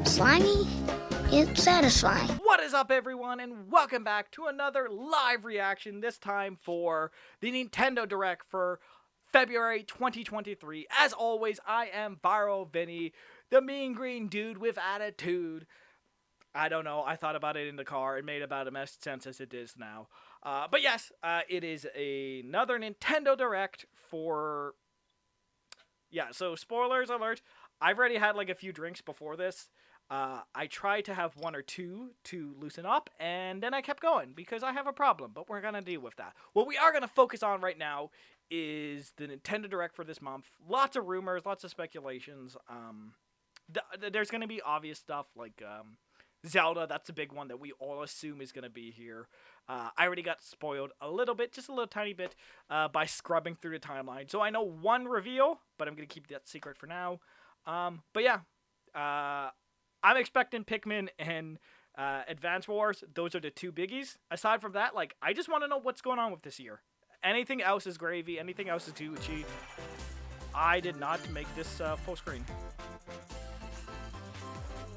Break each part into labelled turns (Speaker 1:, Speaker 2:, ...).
Speaker 1: Slimy, yet satisfying.
Speaker 2: What is up, everyone, and welcome back to another live reaction, this time for the Nintendo Direct for February 2023. As always, I am Viral Vinny, the mean green dude with attitude. I don't know, I thought about it in the car. It made about as much sense as it is now. But yes, it is another Nintendo Direct for... Yeah, so spoilers alert. I've already had like a few drinks before this. I tried to have one or two to loosen up, and then I kept going because I have a problem, but we're going to deal with that. What we are going to focus on right now is the Nintendo Direct for this month. Lots of rumors, lots of speculations. There's going to be obvious stuff like Zelda. That's a big one that we all assume is going to be here. I already got spoiled a little bit, just a little tiny bit, by scrubbing through the timeline. So I know one reveal, but I'm going to keep that secret for now. But yeah, I'm expecting Pikmin and Advance Wars. Those are the two biggies. Aside from that, like, I just want to know what's going on with this year. Anything else is gravy. Anything else is Gucci. I did not make this full screen.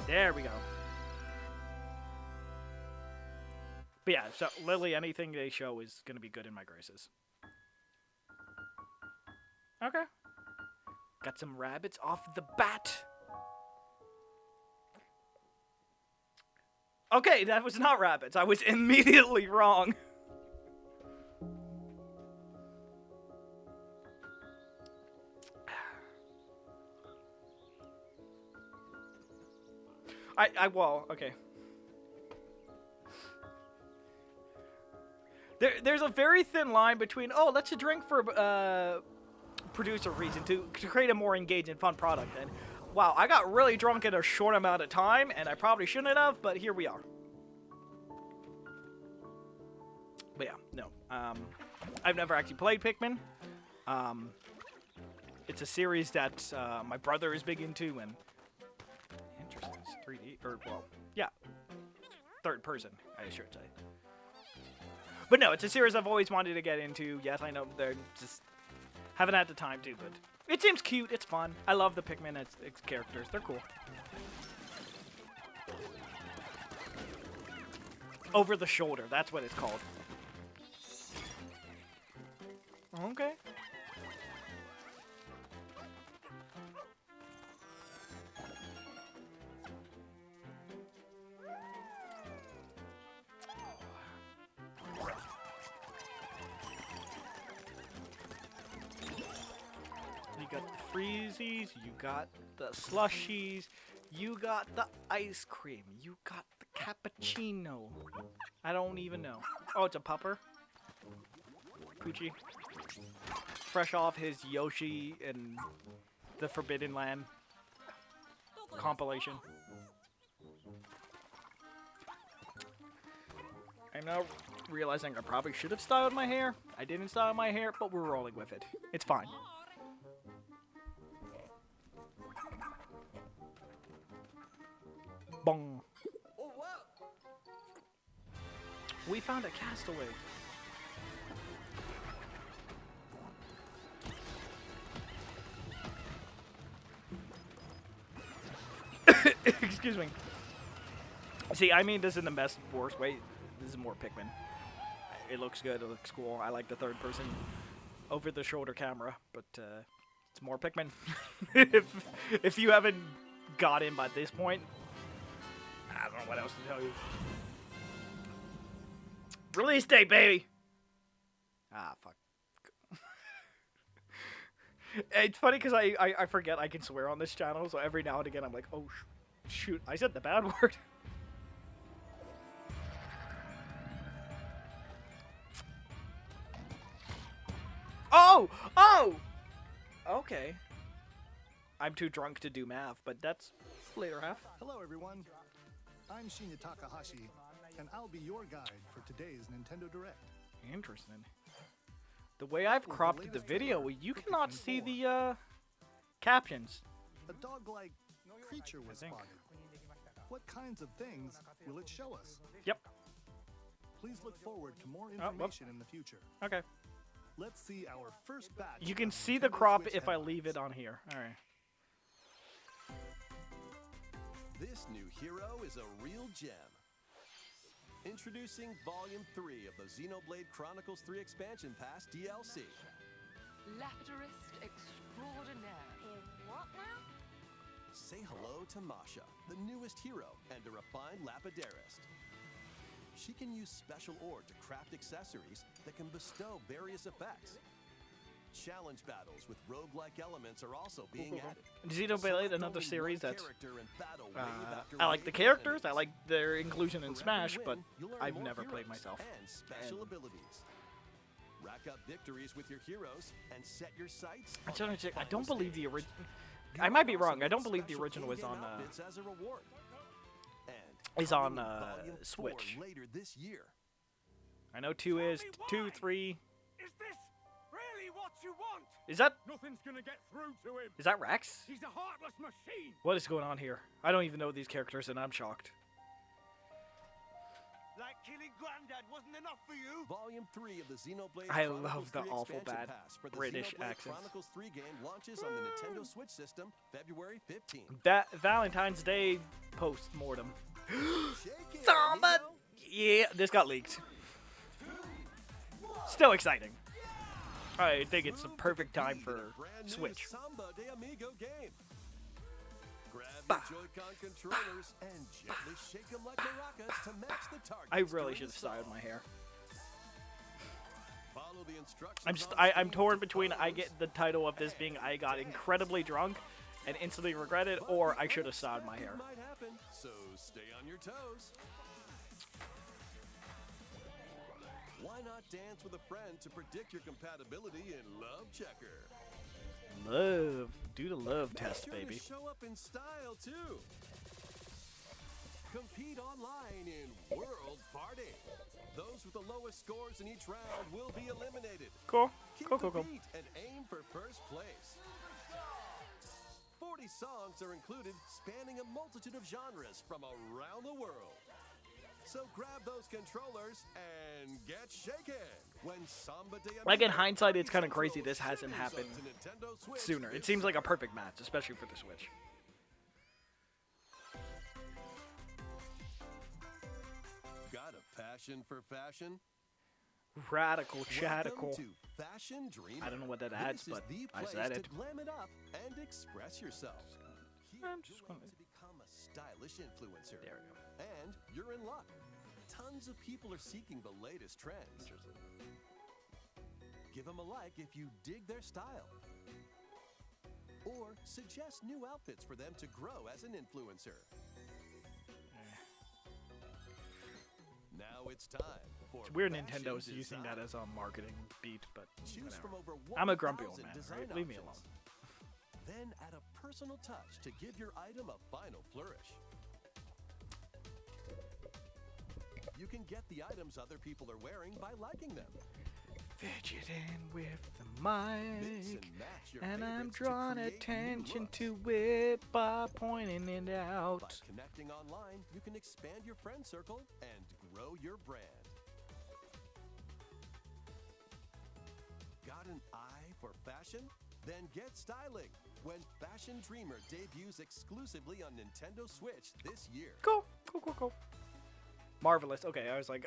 Speaker 2: There we go. But yeah, so Lily, anything they show is going to be good in my graces. Okay. Got some rabbits off the bat. Okay, that was not rabbits. I was immediately wrong. Well, okay. There's a very thin line between, oh, let's drink for producer reason to create a more engaged and fun product. And wow, I got really drunk in a short amount of time, and I probably shouldn't have, but here we are. But yeah, no. I've never actually played Pikmin. It's a series that my brother is big into, and interesting, it's 3D, or well, yeah, third person, I should say. But no, it's a series I've always wanted to get into. Yes, I know they're just haven't had the time to, but it seems cute. It's fun. I love the Pikmin its characters. They're cool. Over the shoulder. That's what it's called. Okay. You got the freezies, you got the slushies, you got the ice cream, you got the cappuccino. I don't even know. Oh, it's a pupper. Poochie. Fresh off his Yoshi and the Forbidden Land compilation. I'm now realizing I probably should have styled my hair. I didn't style my hair, but we're rolling with it. It's fine. Bong. We found a castaway. Excuse me. See, I mean this in the best, worst way. This is more Pikmin. It looks good. It looks cool. I like the third person over the shoulder camera, but it's more Pikmin. if you haven't got in by this point, I don't know what else to tell you. Release date, baby! Ah, fuck. It's funny because I forget I can swear on this channel, so every now and again I'm like, oh, shoot, I said the bad word. Oh! Oh! Okay. I'm too drunk to do math, but that's later half.
Speaker 3: Hello, everyone. I'm Shinya Takahashi, and I'll be your guide for today's Nintendo Direct.
Speaker 2: Interesting. The way I've cropped the video, you cannot see the captions.
Speaker 3: A dog-like creature was spotted. What kinds of things will it show us?
Speaker 2: Yep.
Speaker 3: Please look forward to more information in the future.
Speaker 2: Okay.
Speaker 3: Let's see our first batch.
Speaker 2: You can see the crop if I leave it on here. All right.
Speaker 4: This new hero is a real gem. Introducing Volume 3 of the Xenoblade Chronicles 3 Expansion Pass DLC.
Speaker 5: Lapidurist extraordinaire.
Speaker 1: What now?
Speaker 4: Say hello to Masha, the newest hero and a refined Lapidarist. She can use special ore to craft accessories that can bestow various effects. Challenge battles with roguelike elements are also being added.
Speaker 2: Xenoblade, another series that's...
Speaker 4: Character and battle wave after
Speaker 2: I like the
Speaker 4: wave of
Speaker 2: characters, I
Speaker 4: enemies.
Speaker 2: like their inclusion in
Speaker 4: For
Speaker 2: Smash,
Speaker 4: every
Speaker 2: but
Speaker 4: win, you'll earn
Speaker 2: I've
Speaker 4: more
Speaker 2: never
Speaker 4: heroes
Speaker 2: played myself.
Speaker 4: And special abilities. Rack up victories with your heroes and set your sights.
Speaker 2: I
Speaker 4: on
Speaker 2: don't,
Speaker 4: the
Speaker 2: I
Speaker 4: final
Speaker 2: don't believe the
Speaker 4: stage.
Speaker 2: original...
Speaker 4: You
Speaker 2: I might be
Speaker 4: can also
Speaker 2: wrong, I don't
Speaker 4: get
Speaker 2: believe the
Speaker 4: special
Speaker 2: original was
Speaker 4: in-game
Speaker 2: on...
Speaker 4: outfits as a reward. And
Speaker 2: is on,
Speaker 4: coming with Volume 4
Speaker 2: Switch.
Speaker 4: later this year.
Speaker 2: I know 2 is, 2, 3...
Speaker 6: Is this really what you want?
Speaker 2: Is that...
Speaker 6: Nothing's gonna get through to him.
Speaker 2: Is that Rex?
Speaker 6: He's a heartless machine.
Speaker 2: What is going on here? I don't even know these characters and I'm shocked.
Speaker 6: Like killing Granddad wasn't enough for you.
Speaker 4: Volume 3 of the Xenoblade
Speaker 2: I
Speaker 4: Chronicles
Speaker 2: love the
Speaker 4: 3
Speaker 2: awful
Speaker 4: expansion
Speaker 2: bad
Speaker 4: pass for the
Speaker 2: British
Speaker 4: Xenoblade
Speaker 2: accents.
Speaker 4: Chronicles 3 game launches on the Nintendo Switch system February 15th.
Speaker 2: Valentine's Day post-mortem.
Speaker 4: Shake it,
Speaker 2: Samba!
Speaker 4: amigo.
Speaker 2: Yeah, this got leaked. Still exciting. I think it's the perfect time
Speaker 4: Be
Speaker 2: for
Speaker 4: the brand new
Speaker 2: Switch.
Speaker 4: Samba de Amigo game. Grab
Speaker 2: Bah.
Speaker 4: your Joy-Con controllers and gently shake them like maracas to match the target.
Speaker 2: I really should have styled my hair.
Speaker 4: Follow the instructions
Speaker 2: I'm just,
Speaker 4: on
Speaker 2: I'm
Speaker 4: screen
Speaker 2: torn
Speaker 4: to
Speaker 2: between I
Speaker 4: pose
Speaker 2: get the title of this being I got incredibly drunk and instantly regret it, or I should have styled my hair.
Speaker 4: Might happen, so stay on your toes. Why not dance with a friend to predict your compatibility in Love Checker?
Speaker 2: Love, do the love
Speaker 4: Make
Speaker 2: test,
Speaker 4: sure
Speaker 2: baby.
Speaker 4: to show up in style too. Compete online in World Party. Those with the lowest scores in each round will be eliminated.
Speaker 2: Cool,
Speaker 4: Keep
Speaker 2: cool,
Speaker 4: the
Speaker 2: cool, cool.
Speaker 4: beat and aim for first place. 40 songs are included, spanning a multitude of genres from around the world. So grab those controllers and get shaken when Samba de
Speaker 2: Like, in
Speaker 4: Amigo
Speaker 2: hindsight, it's
Speaker 4: Party
Speaker 2: kinda crazy
Speaker 4: Central
Speaker 2: this hasn't
Speaker 4: shows up
Speaker 2: happened
Speaker 4: to Nintendo Switch
Speaker 2: Sooner. It
Speaker 4: this
Speaker 2: seems like a
Speaker 4: year.
Speaker 2: perfect match, especially for the Switch.
Speaker 4: Got a passion for fashion?
Speaker 2: Radical
Speaker 4: Welcome
Speaker 2: chatical.
Speaker 4: to Fashion Dreamer.
Speaker 2: I don't know what that adds,
Speaker 4: This is
Speaker 2: but
Speaker 4: the
Speaker 2: I
Speaker 4: place
Speaker 2: said
Speaker 4: to
Speaker 2: it.
Speaker 4: glam it up and express yourself. Here,
Speaker 2: I'm
Speaker 4: you'll
Speaker 2: just
Speaker 4: aim
Speaker 2: gonna-
Speaker 4: to become a stylish influencer.
Speaker 2: There we go.
Speaker 4: And you're in luck. Tons of people are seeking the latest trends. Give them a like if you dig their style. Or suggest new outfits for them to grow as an influencer. Now it's time for
Speaker 2: It's weird
Speaker 4: fashion
Speaker 2: Nintendo's using that
Speaker 4: design.
Speaker 2: as a marketing beat, but
Speaker 4: Choose
Speaker 2: whatever.
Speaker 4: from over
Speaker 2: I'm a grumpy old
Speaker 4: 1,000
Speaker 2: man,
Speaker 4: design
Speaker 2: right? Leave me
Speaker 4: options.
Speaker 2: alone.
Speaker 4: Then add a personal touch to give your item a final flourish. You can get the items other people are wearing by liking them.
Speaker 2: Fidgeting with the
Speaker 4: Mix
Speaker 2: mic,
Speaker 4: and match your
Speaker 2: and I'm
Speaker 4: favorites to
Speaker 2: drawing
Speaker 4: create new
Speaker 2: attention
Speaker 4: looks.
Speaker 2: to it by pointing it
Speaker 4: By
Speaker 2: out.
Speaker 4: connecting online, you can expand your friend circle and grow your brand. Got an eye for fashion? Then get styling when Fashion Dreamer debuts exclusively on Nintendo Switch this year.
Speaker 2: Cool, cool, cool, cool. Marvelous. Okay, I was like,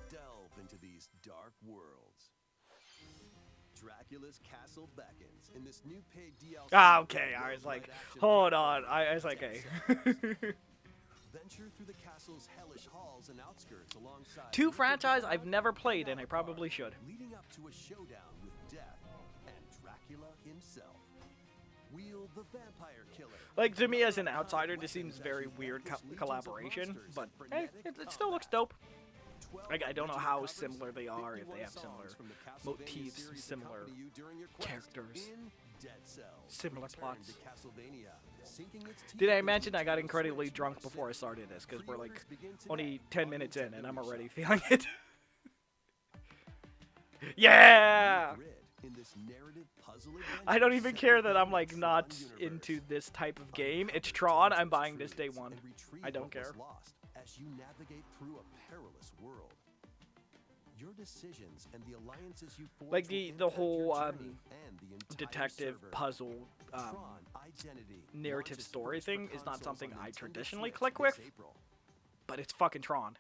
Speaker 4: Delve into these dark worlds. Dracula's castle beckons in this new paid DLC.
Speaker 2: okay. I was like,
Speaker 4: worldwide action
Speaker 2: hold
Speaker 4: flick
Speaker 2: on.
Speaker 4: for
Speaker 2: I was like, hey.
Speaker 4: 10 seconds. Venture through the castle's hellish halls and outskirts alongside
Speaker 2: Two
Speaker 4: Luther
Speaker 2: franchise
Speaker 4: Barrymore
Speaker 2: I've never
Speaker 4: and
Speaker 2: played, and I
Speaker 4: Alucard,
Speaker 2: probably should.
Speaker 4: leading up to a showdown with death and Dracula himself. Wield the vampire killer.
Speaker 2: Like, to me as an outsider, this seems very weird collaboration, but hey, it still looks dope. Like, I don't know how similar they are, if they have similar motifs, similar characters, similar plots. Did I mention I got incredibly drunk before I started this? Because we're like only 10 minutes in and I'm already feeling it. Yeah! I don't even care that I'm like not into this type of game. It's Tron. I'm buying this day one. I don't care.
Speaker 4: As you navigate through a perilous world. Your decisions and the alliances you forge
Speaker 2: Like
Speaker 4: will
Speaker 2: the
Speaker 4: impact
Speaker 2: whole
Speaker 4: your journey and the entire
Speaker 2: detective
Speaker 4: server.
Speaker 2: puzzle
Speaker 4: Tron
Speaker 2: narrative story thing is not something I traditionally click with, but it's fucking Tron.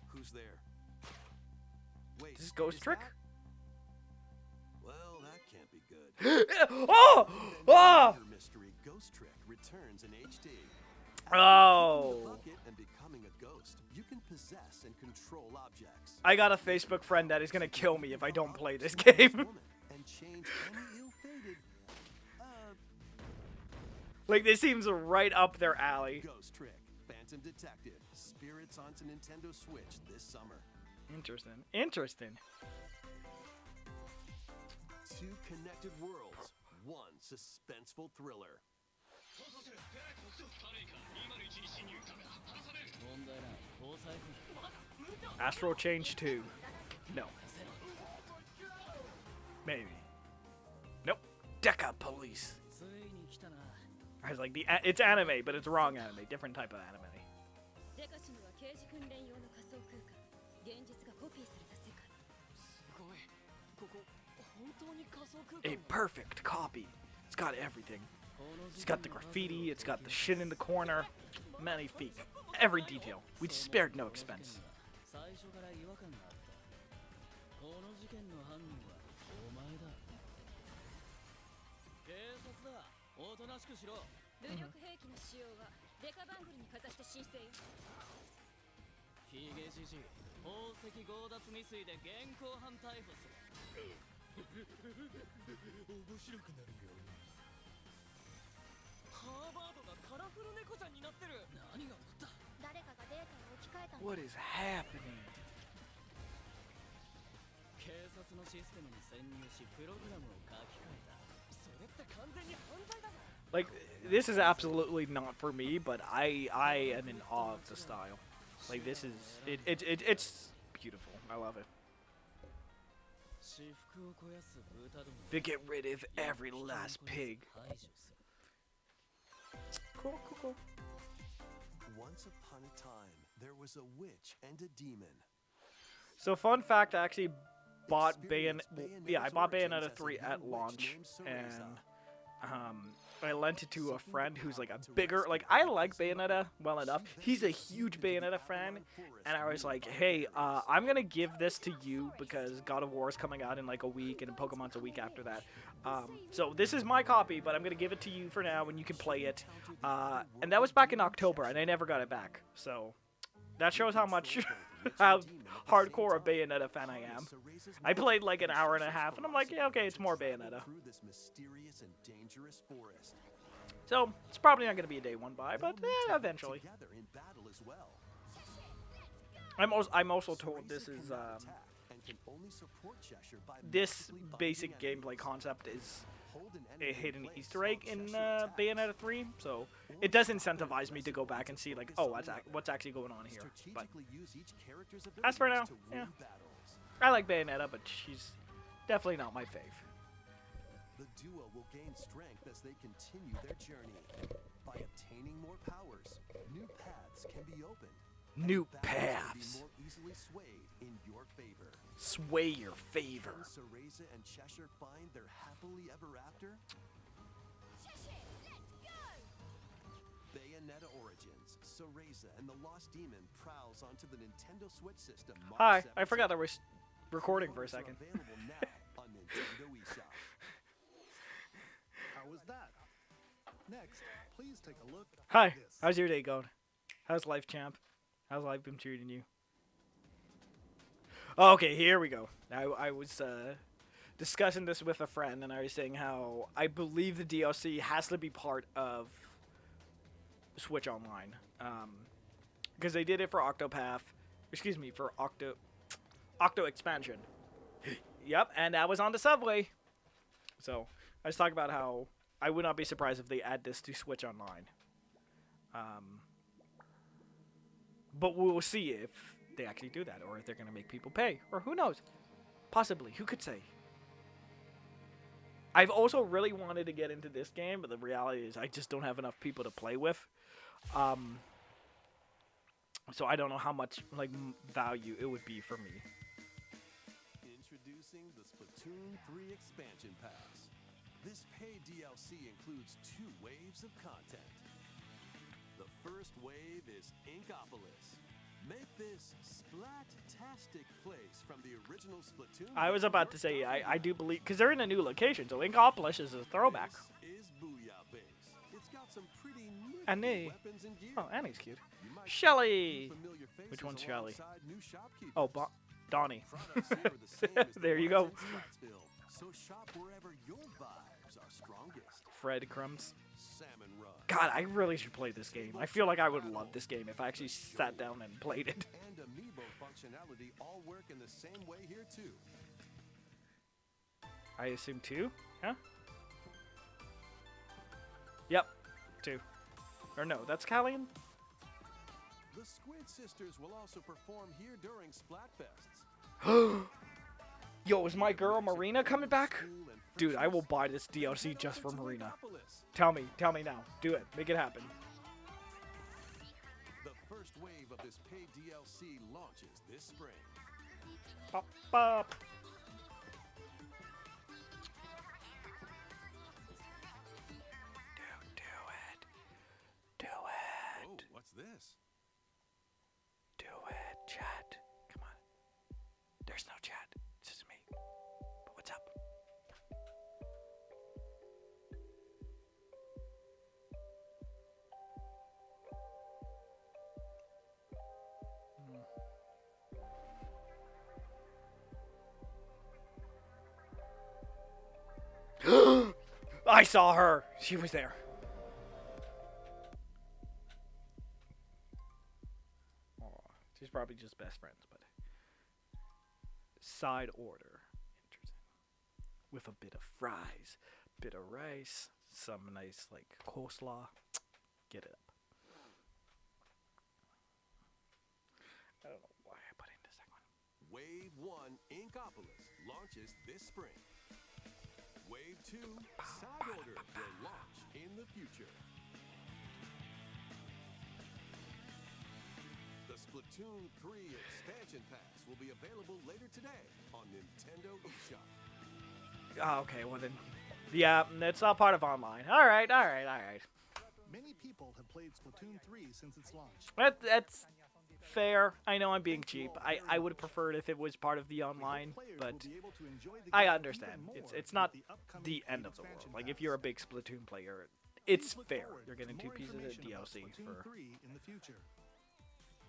Speaker 4: Who's there? Wait,
Speaker 2: This is Ghost Trick?
Speaker 4: that? Well, that can't be good.
Speaker 2: Oh! Oh!
Speaker 4: Murder mystery Ghost Trick returns in HD.
Speaker 2: Oh!
Speaker 4: The bucket and becoming a ghost, you can possess and control objects.
Speaker 2: I got a Facebook friend that is gonna kill me if I don't play this game.
Speaker 4: And change any ill-fated,
Speaker 2: Like, this seems right up their alley.
Speaker 4: Ghost Trick, Phantom Detective, Spirits onto Nintendo Switch this summer.
Speaker 2: Interesting. Interesting.
Speaker 4: Two connected worlds, one suspenseful thriller.
Speaker 2: Astral Change 2. No. Maybe. Nope. Deca Police. I was like, it's anime, but it's wrong anime. Different type of anime. A perfect copy. It's got everything. It's got the graffiti, it's got the shit in the corner. Many feet. Every detail. We spared no expense. What is happening? Like, this is absolutely not for me, but I am in awe of the style. Like, this is it's beautiful. I love it. They get rid of every last pig. Cool, cool, cool.
Speaker 4: Once upon a time, there was a witch and a demon.
Speaker 2: So, fun fact, I actually bought I bought Bayonetta 3 at launch, and I lent it to a friend who's like a bigger, like, I like Bayonetta well enough. He's a huge Bayonetta fan, and I was like, hey, I'm gonna give this to you because God of War is coming out in like a week, and Pokemon's a week after that. So this is my copy, but I'm gonna give it to you for now, and you can play it. And that was back in October, and I never got it back. So that shows how much, how hardcore a Bayonetta fan I am. I played like an hour and a half, and I'm like, yeah, okay, it's more Bayonetta. So it's probably not going to be a day one buy, but eventually. I'm also told this is this basic gameplay concept is a hidden Easter egg in Bayonetta 3, so it does incentivize me to go back and see like, oh, what's actually going on here. But as for now, yeah, I like Bayonetta, but she's definitely not my fave.
Speaker 4: The duo will gain strength as they continue their journey. By obtaining more powers, new paths can be opened.
Speaker 2: New paths.
Speaker 4: More easily swayed in your favor.
Speaker 2: Sway your favor.
Speaker 4: Can Cereza and Cheshire find their happily ever after? Bayonetta Origins. Cereza and the Lost Demon prowls onto the Nintendo Switch system.
Speaker 2: Hi, I forgot that we're recording for a second.
Speaker 4: Available now on Nintendo eShop.
Speaker 3: How was that? Next, please take a look at
Speaker 2: Hi,
Speaker 3: this.
Speaker 2: how's your day going? How's life, champ? How's life been treating you? Okay, here we go. I was discussing this with a friend, and I was saying how I believe the DLC has to be part of Switch Online. Because they did it for Octopath. Excuse me, for Octo Expansion. Yep, and that was on the subway. So, I was talking about how I would not be surprised if they add this to Switch Online. But we'll see if they actually do that, or if they're going to make people pay. Or who knows? Possibly. Who could say? I've also really wanted to get into this game, but the reality is I just don't have enough people to play with. So I don't know how much like value it would be for me.
Speaker 4: Introducing the Splatoon 3 Expansion Pass. This paid DLC includes 2 waves of content. The first wave is Inkopolis. Make this splat-tastic place from the original Splatoon.
Speaker 2: I was about to say, I do believe, because they're in a new location, so Inkopolis is a throwback.
Speaker 4: This is Booyah Base. It's got some pretty nifty
Speaker 2: Annie.
Speaker 4: weapons and gear.
Speaker 2: Oh, Annie's cute.
Speaker 4: You might
Speaker 2: Shelly!
Speaker 4: see familiar faces
Speaker 2: Which one's Shelly?
Speaker 4: alongside new shopkeepers.
Speaker 2: Oh, Donnie.
Speaker 4: Products here are the same as the
Speaker 2: There you
Speaker 4: ones
Speaker 2: go.
Speaker 4: in Splatsville, so shop wherever your vibes are strongest.
Speaker 2: Fred Crumbs.
Speaker 4: Salmon Run.
Speaker 2: God, I really should play this game. I feel like I would love this game if I actually sat down and played it.
Speaker 4: And amiibo functionality all work in the same way here too.
Speaker 2: I assume 2? Huh? Yep, 2. Or no, that's Callian?
Speaker 4: The Squid Sisters will also perform here during Splatfests.
Speaker 2: Yo, is my girl Marina coming back? Dude, I will buy this DLC just for Marina. Tell me now. Do it. Make it happen.
Speaker 4: The first wave of this paid DLC launches this spring.
Speaker 2: Pop, pop. Do it. Do it.
Speaker 4: Oh, what's this?
Speaker 2: Do it, chat. Come on. There's no chat. It's just me. But what's up? I saw her. She was there. Aw, she's probably just best friends, but side order. Interesting. With a bit of fries, bit of rice, some nice like coleslaw. Get it up. I don't know why I put in the second one.
Speaker 4: Wave 1 Inkopolis launches this spring. Wave 2 Side Order will launch in the future. The Splatoon 3 expansion pass will be available later today on Nintendo eShop.
Speaker 2: Oh, okay, well then, yeah, that's not part of online. All right.
Speaker 3: Many people have played Splatoon 3 since its launch.
Speaker 2: That's fair. I know I'm being cheap. I would have preferred if it was part of the online, but I understand. It's not the end of the world. Like if you're a big Splatoon player, it's fair. You're getting 2 pieces of DLC for.
Speaker 3: 3 in the future.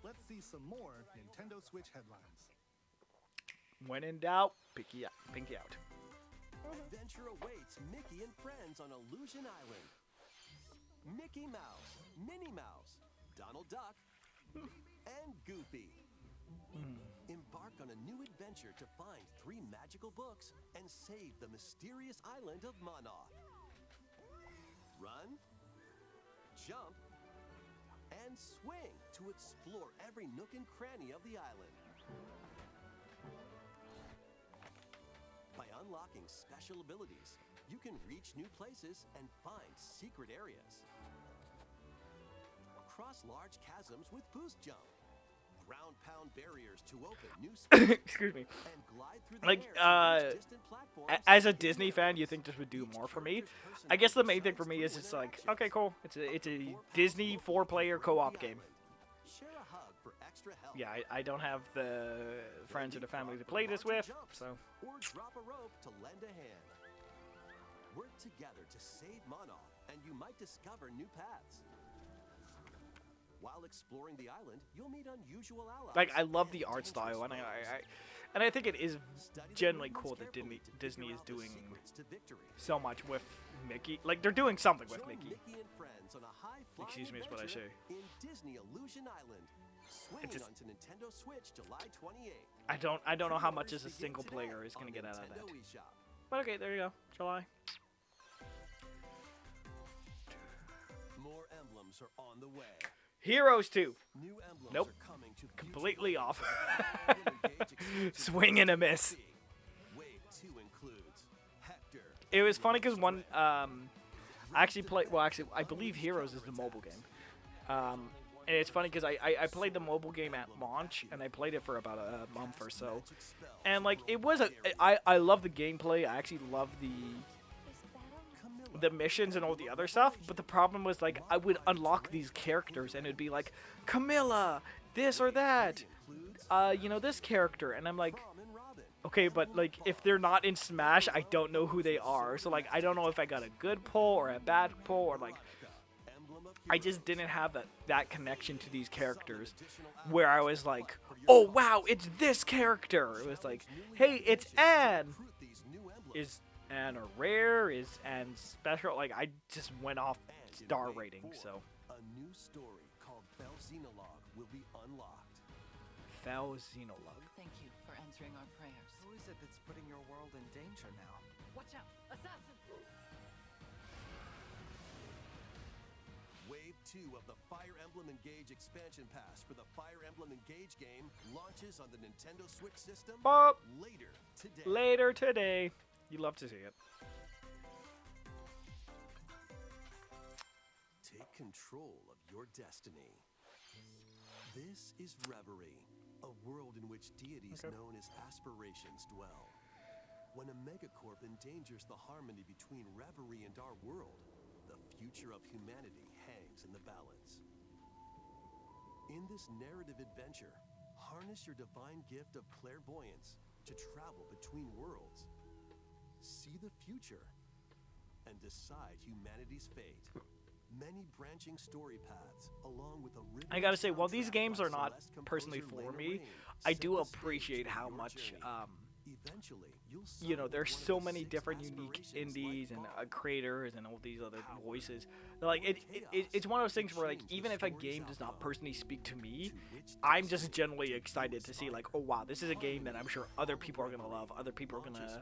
Speaker 3: Let's see some more Nintendo Switch headlines.
Speaker 2: When in doubt, pinky out.
Speaker 4: Adventure awaits Mickey and friends on Illusion Island. Mickey Mouse, Minnie Mouse, Donald Duck, and Goofy. Embark on a new adventure to find 3 magical books and save the mysterious island of Monoth. Run, jump, and swing to explore every nook and cranny of the island. By unlocking special abilities, you can reach new places and find secret areas. Cross large chasms with boost jump. Ground pound barriers to open new spaces.
Speaker 2: Excuse me.
Speaker 4: And glide through the
Speaker 2: Like,
Speaker 4: air to reach distant platforms.
Speaker 2: As a Disney fan, you think this would do more for me? I guess the main thing for me is it's like, okay, cool. It's a Disney 4-player co-op game.
Speaker 4: Share a hug for extra help.
Speaker 2: Yeah, I don't have the friends or the family to play this with, so.
Speaker 4: Or drop a rope to lend a hand. Work together to save Monoth, and you might discover new paths. While exploring the island, you'll meet unusual allies.
Speaker 2: Like, I love the art style, and I think it is generally cool that Disney is doing so much with Mickey. Like, they're doing something with Mickey. Excuse me, is what I say.
Speaker 4: In Disney Illusion Island.
Speaker 2: It's just,
Speaker 4: Onto Nintendo Switch July 28th.
Speaker 2: I don't know how much as a single player is gonna get out of that. But okay, there you go. July.
Speaker 4: More emblems are on the way.
Speaker 2: Heroes 2.
Speaker 4: New emblems
Speaker 2: Nope.
Speaker 4: are coming to
Speaker 2: Completely off.
Speaker 4: Engage
Speaker 2: Swing and a miss.
Speaker 4: Wave 2 includes Hector.
Speaker 2: It was funny because one, I actually played, well actually, I believe Heroes is the mobile game. And it's funny because I played the mobile game at launch, and I played it for about a month or so. And like, it was I love the gameplay, I actually love the the missions and all the other stuff, but the problem was like I would unlock these characters and it'd be like Camilla, this or that, you know, this character, and I'm like, okay, but like if they're not in Smash, I don't know who they are. So like I don't know if I got a good pull or a bad pull, or like I just didn't have that connection to these characters where I was like, oh wow, it's this character. It was like, hey, it's Anne. Is Anne a rare? Is Anne special? Like I just went off star rating. So
Speaker 4: a new story called Fell Xenologue will be unlocked.
Speaker 2: Fell Xenologue.
Speaker 7: Thank you for answering our prayers.
Speaker 8: Who is it that's putting your world in danger now?
Speaker 5: Watch out! Assassin!
Speaker 4: Wave 2 of the Fire Emblem Engage expansion pass for the Fire Emblem Engage game launches on the Nintendo Switch system
Speaker 2: Bop.
Speaker 4: later today.
Speaker 2: Later today. You love to see it.
Speaker 4: Take control of your destiny. This is Reverie, a world in which deities known as aspirations dwell. When a megacorp endangers the harmony between Reverie and our world, the future of humanity hangs in the balance. In this narrative adventure, harness your divine gift of clairvoyance to travel between worlds. See the future and decide humanity's fate. Many branching story paths, along with a
Speaker 2: I gotta say, while these games are not personally for me, I do appreciate how much, you know, there's so many different unique indies and creators and all these other voices. Like, it's one of those things where, like, even if a game does not personally speak to me, I'm just generally excited to see, like, oh wow, this is a game that I'm sure other people are gonna love, other people are gonna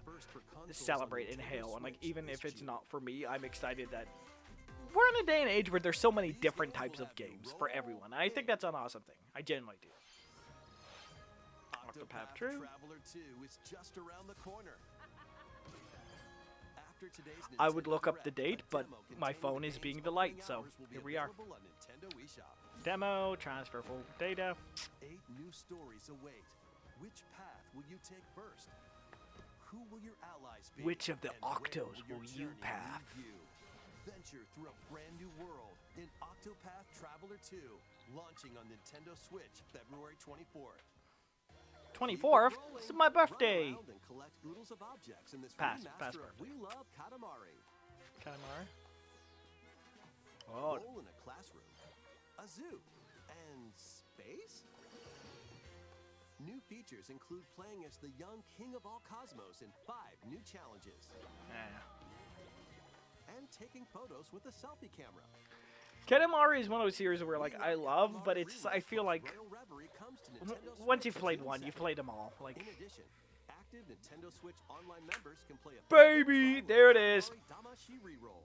Speaker 2: celebrate and hail, and like, even if it's not for me, I'm excited that we're in a day and age where there's so many different types of games for everyone. And I think that's an awesome thing. I genuinely do. Octopath
Speaker 4: Traveler 2 is just around the corner. After today's
Speaker 2: I would
Speaker 4: Nintendo
Speaker 2: look up the
Speaker 4: Direct,
Speaker 2: date, but
Speaker 4: a demo
Speaker 2: my
Speaker 4: containing
Speaker 2: phone is
Speaker 4: games
Speaker 2: being
Speaker 4: in
Speaker 2: the light,
Speaker 4: 20
Speaker 2: so
Speaker 4: hours will be
Speaker 2: here we are.
Speaker 4: available on Nintendo eShop.
Speaker 2: Demo, transfer full data.
Speaker 4: 8 new stories await. Which path will you take first? Who will your allies be?
Speaker 2: Which of the
Speaker 4: And where
Speaker 2: Octos
Speaker 4: your
Speaker 2: will you
Speaker 4: journey
Speaker 2: path?
Speaker 4: lead you? Venture through a brand new world in Octopath Traveler 2, launching on Nintendo Switch February 24th.
Speaker 2: 24th? This is my birthday.
Speaker 4: Run around and collect oodles of objects in this
Speaker 2: Pass
Speaker 4: remaster of
Speaker 2: birthday.
Speaker 4: We Love Katamari.
Speaker 2: Katamari. Oh,
Speaker 4: Roll in a classroom, a zoo, and space? New features include playing as the young king of all cosmos in 5 new challenges,
Speaker 2: yeah.
Speaker 4: and taking photos with a selfie camera.
Speaker 2: Katamari is one of those series where, like, I love, but it's, I feel like,
Speaker 4: Royal Reverie comes to Nintendo
Speaker 2: once
Speaker 4: Switch
Speaker 2: you've played
Speaker 4: June
Speaker 2: one, you've
Speaker 4: 2nd.
Speaker 2: played them all. Like,
Speaker 4: In addition, active Nintendo Switch Online members can play a
Speaker 2: baby, there it is.
Speaker 4: Damashi reroll.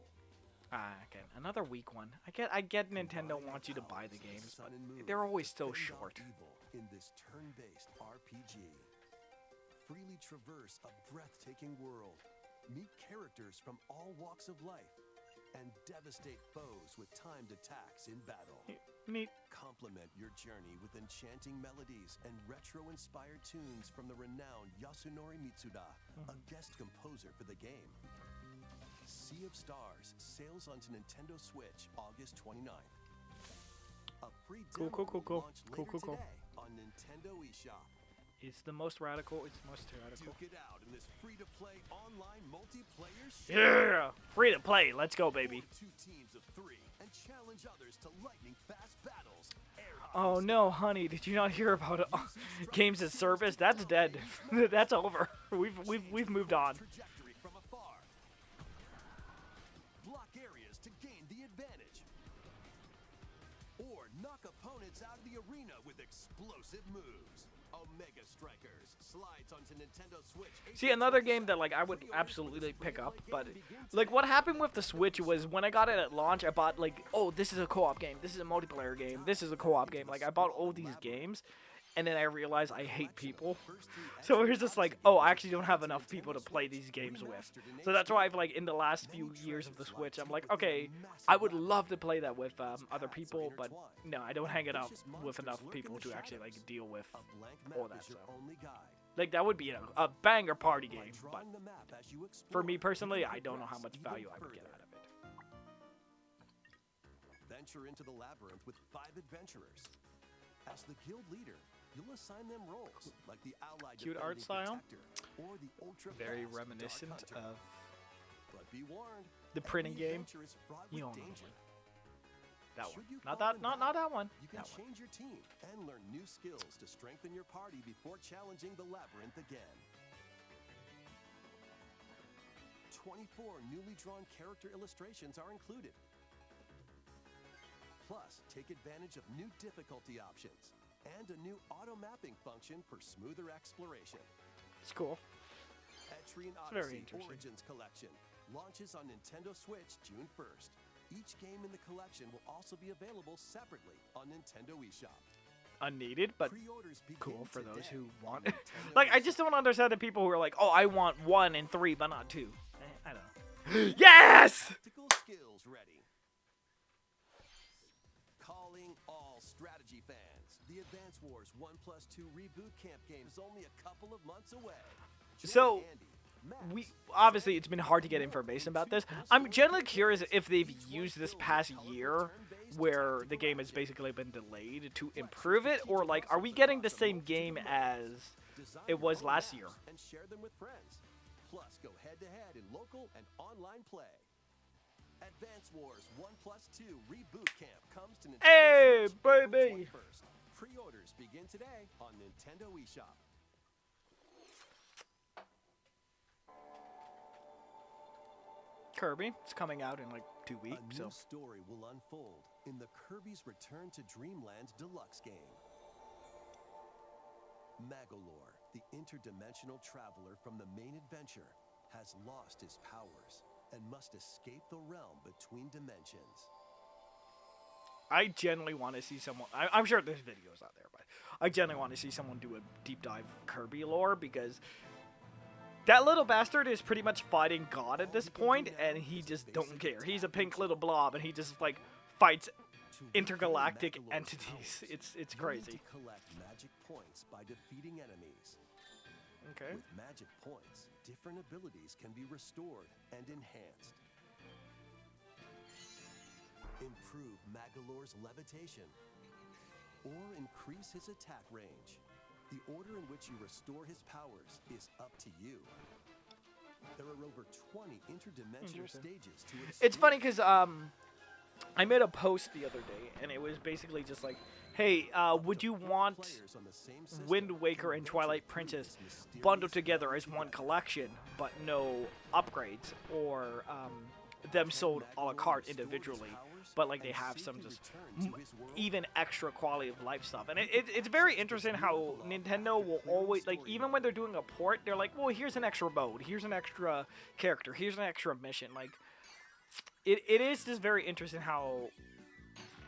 Speaker 2: Okay, another weak one. I get Nintendo wants you to buy the games, but they're always so
Speaker 4: Fend off
Speaker 2: short.
Speaker 4: evil in this turn-based RPG. Freely traverse a breathtaking world, meet characters from all walks of life, and devastate foes with timed attacks in battle.
Speaker 2: Neat.
Speaker 4: Complement your journey with enchanting melodies and retro-inspired tunes from the renowned Yasunori Mitsuda, a guest composer for the game. Sea of Stars sails onto Nintendo Switch August 29th. A free
Speaker 2: Cool,
Speaker 4: demo
Speaker 2: cool, cool,
Speaker 4: will
Speaker 2: cool.
Speaker 4: launch
Speaker 2: Cool,
Speaker 4: later
Speaker 2: cool, cool.
Speaker 4: today on Nintendo eShop.
Speaker 2: It's the most radical. It's the most radical.
Speaker 4: Duke it out in this free-to-play online multiplayer
Speaker 2: Yeah! Free to play. Let's go, baby.
Speaker 4: Form 2 teams of 3 and challenge others to lightning-fast battles. Air
Speaker 2: Oh
Speaker 4: hockey,
Speaker 2: no, honey, did you not hear about games as service? That's dead. That's over. We've moved on.
Speaker 4: trajectory from afar. Block areas to gain the advantage. Or knock opponents out of the arena with explosive moves. Omega Strikers slides onto Nintendo Switch.
Speaker 2: See, another game that like I would absolutely pick up, but like what happened with the Switch was when I got it at launch, I bought like, oh, this is a co-op game, this is a multiplayer game, this is a co-op game. Like I bought all these games, and then I realized I hate people. So it was just like, oh, I actually don't have enough people to play these games with. So that's why I've like in the last few years of the Switch, I'm like, okay, I would love to play that with other people, but no, I don't hang it up with enough people to actually like deal with
Speaker 4: A blank
Speaker 2: all
Speaker 4: map
Speaker 2: that
Speaker 4: is your
Speaker 2: stuff.
Speaker 4: only guide.
Speaker 2: Like that would be a banger party
Speaker 4: By
Speaker 2: game, but
Speaker 4: drawing the map as you
Speaker 2: for
Speaker 4: explore,
Speaker 2: me
Speaker 4: you
Speaker 2: personally,
Speaker 4: can
Speaker 2: I don't know how
Speaker 4: progress
Speaker 2: much
Speaker 4: even
Speaker 2: value I would get
Speaker 4: further.
Speaker 2: out of it.
Speaker 4: venture into the labyrinth with 5 adventurers. As the guild leader, you'll assign them roles like the allied
Speaker 2: Cute art
Speaker 4: defending
Speaker 2: style.
Speaker 4: protector or the ultra
Speaker 2: Very
Speaker 4: fast
Speaker 2: reminiscent
Speaker 4: dark hunter.
Speaker 2: of
Speaker 4: But be warned,
Speaker 2: the printing
Speaker 4: every
Speaker 2: game.
Speaker 4: adventure is fraught
Speaker 2: You
Speaker 4: with
Speaker 2: don't know
Speaker 4: danger.
Speaker 2: that one.
Speaker 4: Should you
Speaker 2: Not
Speaker 4: fall
Speaker 2: that.
Speaker 4: in
Speaker 2: Not
Speaker 4: battle,
Speaker 2: that one.
Speaker 4: You can
Speaker 2: That one.
Speaker 4: change your team and learn new skills to strengthen your party before challenging the labyrinth again. 24 newly drawn character illustrations are included. Plus, take advantage of new difficulty options and a new auto mapping function for smoother exploration.
Speaker 2: It's cool.
Speaker 4: Etrian
Speaker 2: very
Speaker 4: Odyssey
Speaker 2: interesting.
Speaker 4: Origins Collection launches on Nintendo Switch June 1st. Each game in the collection will also be available separately on Nintendo eShop.
Speaker 2: Unneeded, but
Speaker 4: Pre-orders begin
Speaker 2: cool for those
Speaker 4: today
Speaker 2: who
Speaker 4: on
Speaker 2: want.
Speaker 4: Nintendo
Speaker 2: Like, I
Speaker 4: eShop.
Speaker 2: just don't understand the people who are like, oh, I want 1 and 3, but not 2. I don't know. Yes!
Speaker 4: Tactical skills ready. Calling all strategy fans. The Advance Wars 1+2 Reboot Camp game is only a couple of months away. Join
Speaker 2: So,
Speaker 4: Andy, Max,
Speaker 2: We obviously it's been hard to get information about this. I'm generally curious if they've used this past year where the game has basically been delayed to improve it, or like are we getting the same game as
Speaker 4: design
Speaker 2: it was
Speaker 4: your own
Speaker 2: last
Speaker 4: maps
Speaker 2: year?
Speaker 4: and share them with friends. Plus, go head-to-head in local and online play. Advance Wars 1+2 Reboot Camp comes to Nintendo
Speaker 2: Hey,
Speaker 4: Switch April
Speaker 2: baby!
Speaker 4: 21st. Pre-orders begin today on Nintendo eShop.
Speaker 2: Kirby, it's coming out in like 2 weeks,
Speaker 4: A
Speaker 2: so
Speaker 4: new story will unfold in the Kirby's Return to Dreamland Deluxe game. Magolor, the interdimensional traveler from the main adventure, has lost his powers and must escape the realm between dimensions.
Speaker 2: I genuinely want to see someone. I'm sure there's videos out there, but I genuinely want to see someone do a deep dive Kirby lore because that little bastard is pretty much fighting God at this point, and he just don't care. He's a pink little blob, and he just like fights
Speaker 4: To
Speaker 2: intergalactic
Speaker 4: reclaim Magolor's
Speaker 2: entities.
Speaker 4: powers,
Speaker 2: It's
Speaker 4: you'll need
Speaker 2: crazy.
Speaker 4: to collect magic points by defeating enemies.
Speaker 2: Okay.
Speaker 4: With magic points, different abilities can be restored and enhanced. Improve Magolor's levitation, or increase his attack range. The order in which you restore his powers is up to you. There are over 20 interdimensional
Speaker 2: Interesting.
Speaker 4: stages to explore.
Speaker 2: It's funny because I made a post the other day, and it was basically just like, hey, would you want
Speaker 4: Players on the same system
Speaker 2: Wind Waker
Speaker 4: can
Speaker 2: and
Speaker 4: venture
Speaker 2: Twilight
Speaker 4: through
Speaker 2: Princess
Speaker 4: this mysterious
Speaker 2: bundled together as
Speaker 4: galaxy
Speaker 2: one
Speaker 4: map.
Speaker 2: collection, but no upgrades, or them sold a la carte individually, but like they have some just even extra quality of life stuff. And it's very interesting how Nintendo will always, like, even when they're doing a port, they're like, well, here's an extra mode, here's an extra character, here's an extra mission. Like, it is just very interesting how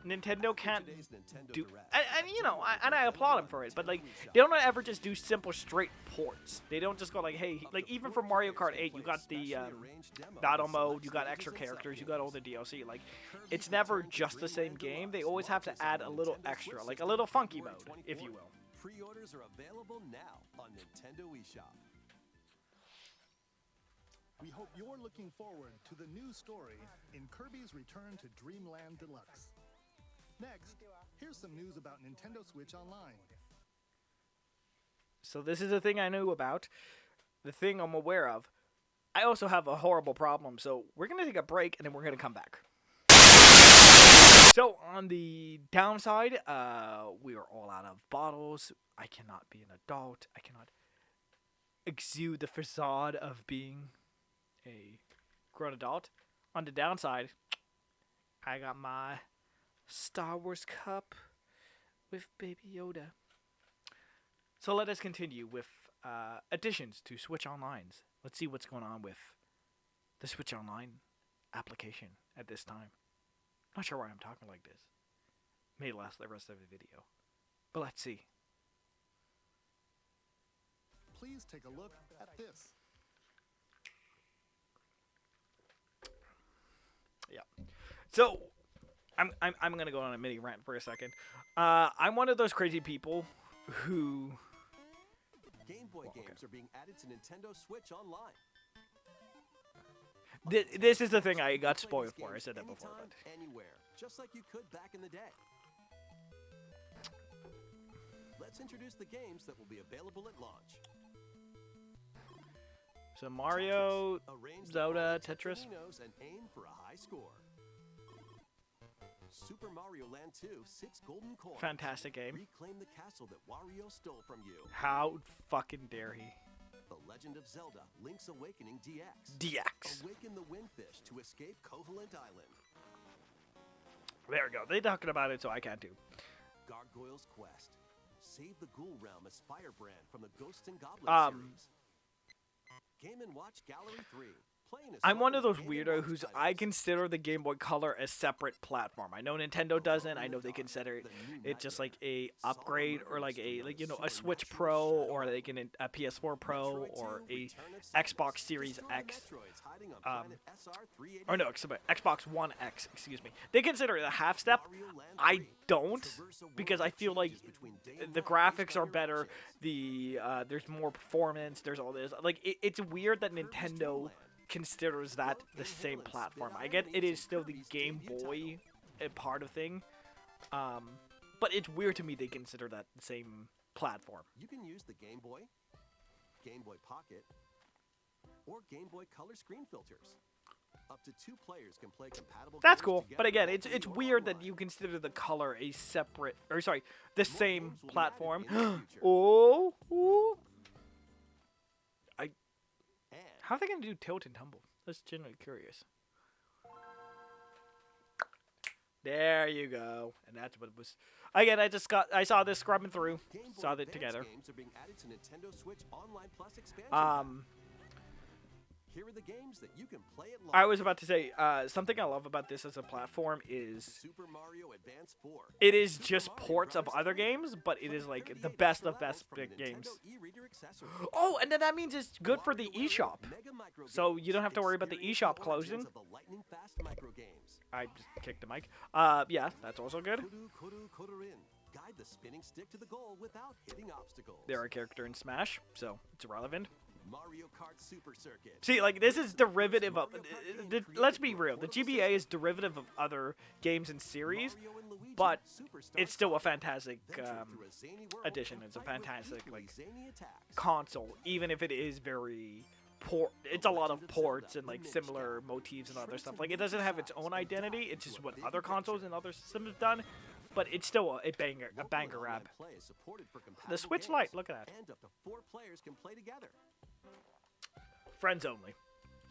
Speaker 2: Nintendo can't
Speaker 4: Today's Nintendo
Speaker 2: do,
Speaker 4: Direct.
Speaker 2: and you know, I applaud them for it, but like they don't ever just do simple straight ports. They don't just go like, hey, like even for Mario Kart 8, you got the battle mode, you got extra characters, you got all the DLC. Like, it's never just the same game. They always have to add a little extra, like a little funky mode, if you will.
Speaker 4: Pre-orders are available now on Nintendo eShop.
Speaker 3: We hope you're looking forward to the new story in Kirby's Return to Dreamland Deluxe. Next, here's some news about Nintendo Switch Online.
Speaker 2: So this is a thing I knew about, the thing I'm aware of. I also have a horrible problem, so we're gonna take a break and then we're gonna come back. So on the downside, we are all out of bottles. I cannot be an adult. I cannot exude the facade of being a grown adult. On the downside, I got my Star Wars cup with Baby Yoda. So let us continue with additions to Switch Online's. Let's see what's going on with the Switch Online application at this time. Not sure why I'm talking like this. May last the rest of the video. But let's see.
Speaker 3: Please take a look at this.
Speaker 2: Yeah. So I'm gonna go on a mini rant for a second. I'm one of those crazy people who
Speaker 4: Game Boy games are being added to Nintendo Switch Online.
Speaker 2: This is the thing I got spoiled for. I said that before.
Speaker 4: Anytime, anywhere, just like you could back in the day. Let's introduce the games that will be available at launch.
Speaker 2: So Mario,
Speaker 4: Arrange the
Speaker 2: Zelda,
Speaker 4: ball
Speaker 2: Tetris.
Speaker 4: Tetris and aim for a high score. Super Mario Land 2, 6 golden coins.
Speaker 2: Fantastic game.
Speaker 4: Reclaim the castle that Wario stole from you.
Speaker 2: How fucking dare he?
Speaker 4: The Legend of Zelda, Link's Awakening DX.
Speaker 2: DX.
Speaker 4: Awaken the Windfish to escape Koholint Island.
Speaker 2: There we go. They're talking about it, so I can't do.
Speaker 4: Gargoyle's Quest. Save the Ghoul Realm as Firebrand from the Ghosts and Goblins series. Game & Watch Gallery 3.
Speaker 2: I'm one of those weirdos who's I consider the Game Boy Color a separate platform. I know Nintendo doesn't. I know they consider it just like a upgrade or like a a Switch Pro or like a PS4 Pro or a Xbox Series X. Or no, Xbox One X. Excuse me. They consider it a half step. I don't, because I feel like the graphics are better. There's more performance. There's all this. Like it's weird that Nintendo considers that the same platform. I get it is still the Game Boy part of thing, but it's weird to me they consider that the same platform.
Speaker 4: You can use the Game Boy Pocket, or Game Boy Color screen filters. Up to 2 players can play compatible.
Speaker 2: That's
Speaker 4: games
Speaker 2: cool,
Speaker 4: together
Speaker 2: but again,
Speaker 4: while
Speaker 2: it's
Speaker 4: you are
Speaker 2: weird that
Speaker 4: online.
Speaker 2: you consider the Color a separate, or sorry, the same
Speaker 4: games will be
Speaker 2: platform.
Speaker 4: added in the future.
Speaker 2: Oh, ooh.
Speaker 4: And
Speaker 2: How are they gonna do tilt and tumble? That's genuinely curious. There you go, and that's what it was. Again, I saw this scrubbing through,
Speaker 4: Game Boy
Speaker 2: saw it
Speaker 4: Advance
Speaker 2: together.
Speaker 4: games are being added to Nintendo Switch Online Plus expansion pack. Here are the games that you can play at launch.
Speaker 2: I was about to say something I love about this as a platform is
Speaker 4: Super Mario Advance 4.
Speaker 2: it is just ports of other games, but it is like the best of best
Speaker 4: From
Speaker 2: big games.
Speaker 4: Nintendo e-reader accessories.
Speaker 2: Oh, and then that means it's good for the
Speaker 4: Wario
Speaker 2: eShop.
Speaker 4: Mega Micro
Speaker 2: So
Speaker 4: Games.
Speaker 2: you don't have to worry about the
Speaker 4: Experience
Speaker 2: eShop
Speaker 4: the origins
Speaker 2: closing.
Speaker 4: of the lightning fast micro games.
Speaker 2: I just kicked the mic. Yeah, that's also good.
Speaker 4: Koru Koru Korurin. Guide the spinning stick to the goal without hitting obstacles.
Speaker 2: They're a character in Smash, so it's irrelevant.
Speaker 4: Mario Kart Super Circuit.
Speaker 2: See, like, this is derivative of... let's be real. The GBA is derivative of other games and series,
Speaker 4: Mario and Luigi
Speaker 2: but
Speaker 4: Superstar
Speaker 2: it's still a
Speaker 4: Saga.
Speaker 2: fantastic
Speaker 4: Venture through a zany world
Speaker 2: addition.
Speaker 4: and
Speaker 2: It's a
Speaker 4: fight with
Speaker 2: fantastic,
Speaker 4: equally
Speaker 2: like,
Speaker 4: zany attacks.
Speaker 2: console, even if it is very... It's a lot of ports and, like, similar motifs and other stuff. Like, it doesn't have its own identity. It's just what other consoles and other systems have done, but it's still a banger
Speaker 4: Local
Speaker 2: banger
Speaker 4: online
Speaker 2: rap.
Speaker 4: play is supported for
Speaker 2: The
Speaker 4: compatible
Speaker 2: Switch
Speaker 4: games,
Speaker 2: Lite, look at that.
Speaker 4: And up to 4 players can play together.
Speaker 2: Friends only.